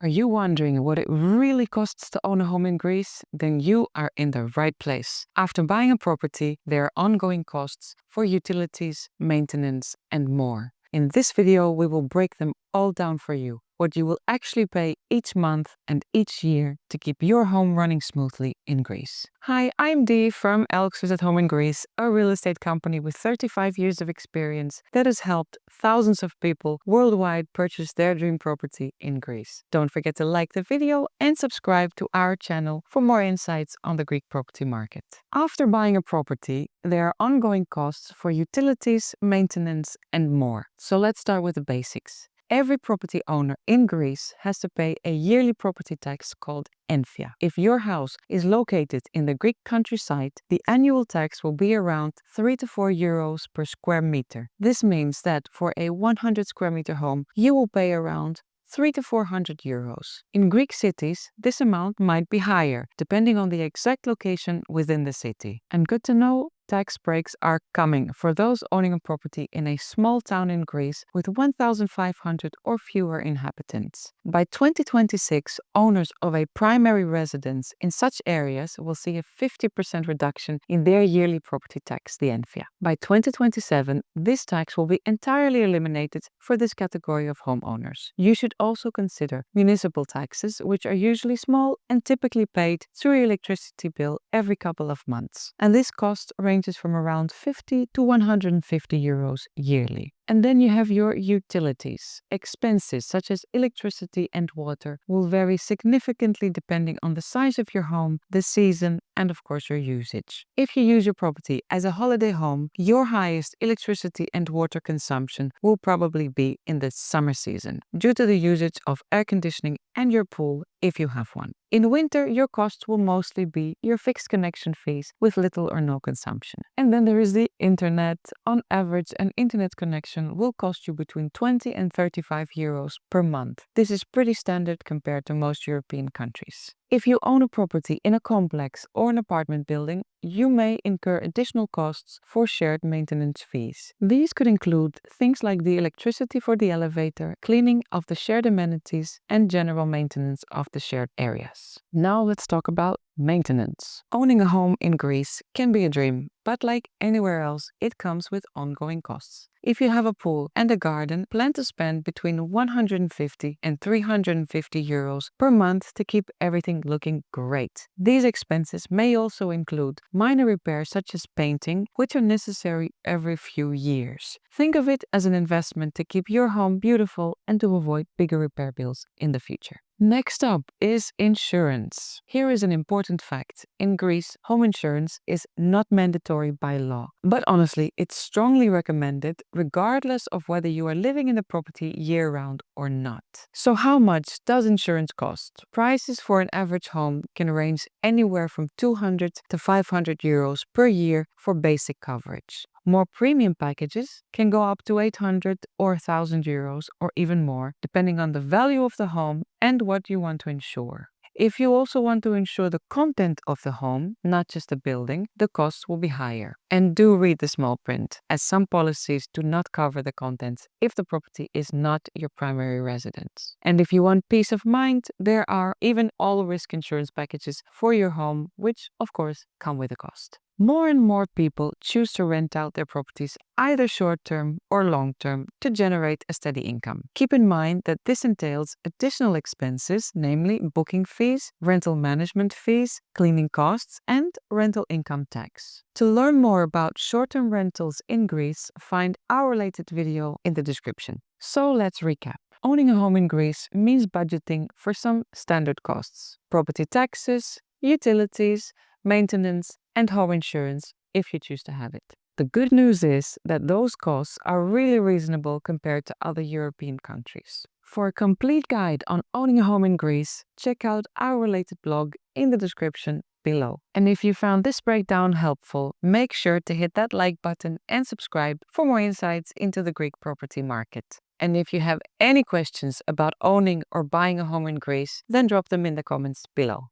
Are you wondering what it really costs to own a home in Greece? Then you are in the right place. After buying a property, there are ongoing costs for utilities, maintenance, and more. In this video, we will break them all down for you. What you will actually pay each month and each year to keep your home running smoothly in Greece. Hi, I'm Dee from Elxis at Home in Greece, a real estate company with 35 years of experience that has helped thousands of people worldwide purchase their dream property in Greece. Don't forget to like the video and subscribe to our channel for more insights on the Greek property market. After buying a property, there are ongoing costs for utilities, maintenance, and more. So let's start with the basics. Every property owner in Greece has to pay a yearly property tax called ENFIA. If your house is located in the Greek countryside, the annual tax will be around 3 to 4 euros per square meter. This means that for a 100 square meter home, you will pay around 3 to 400 euros. In Greek cities, this amount might be higher, depending on the exact location within the city. And good to know, tax breaks are coming for those owning a property in a small town in Greece with 1,500 or fewer inhabitants. By 2026, owners of a primary residence in such areas will see a 50% reduction in their yearly property tax, the ENFIA. By 2027, this tax will be entirely eliminated for this category of homeowners. You should also consider municipal taxes, which are usually small and typically paid through your electricity bill every couple of months. And this cost ranges from around 50 to 150 euros yearly. And then you have your utilities. Expenses such as electricity and water will vary significantly depending on the size of your home, the season, and of course your usage. If you use your property as a holiday home, your highest electricity and water consumption will probably be in the summer season due to the usage of air conditioning and your pool if you have one. In winter, your costs will mostly be your fixed connection fees with little or no consumption. And then there is the internet. On average, an internet connection will cost you between 20 and 35 euros per month. This is pretty standard compared to most European countries. If you own a property in a complex or an apartment building, you may incur additional costs for shared maintenance fees. These could include things like the electricity for the elevator, cleaning of the shared amenities, and general maintenance of the shared areas. Now let's talk about maintenance. Owning a home in Greece can be a dream, but like anywhere else, it comes with ongoing costs. If you have a pool and a garden, plan to spend between 150 and 350 euros per month to keep everything looking great. These expenses may also include minor repairs such as painting, which are necessary every few years. Think of it as an investment to keep your home beautiful and to avoid bigger repair bills in the future. Next up is insurance. Here is an important fact. In Greece, home insurance is not mandatory by law, but honestly, it's strongly recommended regardless of whether you are living in the property year-round or not. So how much does insurance cost? Prices for an average home can range anywhere from 200 to 500 euros per year for basic coverage. More premium packages can go up to 800 or 1,000 euros or even more, depending on the value of the home and what you want to insure. If you also want to insure the content of the home, not just the building, the costs will be higher. And do read the small print, as some policies do not cover the contents if the property is not your primary residence. And if you want peace of mind, there are even all-risk insurance packages for your home, which of course come with a cost. More and more people choose to rent out their properties either short-term or long-term to generate a steady income. Keep in mind that this entails additional expenses, namely booking fees, rental management fees, cleaning costs, and rental income tax. To learn more about short-term rentals in Greece, find our related video in the description. So let's recap. Owning a home in Greece means budgeting for some standard costs: property taxes, utilities, maintenance, and home insurance if you choose to have it. The good news is that those costs are really reasonable compared to other European countries. For a complete guide on owning a home in Greece, check out our related blog in the description below. And if you found this breakdown helpful, make sure to hit that like button and subscribe for more insights into the Greek property market. And if you have any questions about owning or buying a home in Greece, then drop them in the comments below.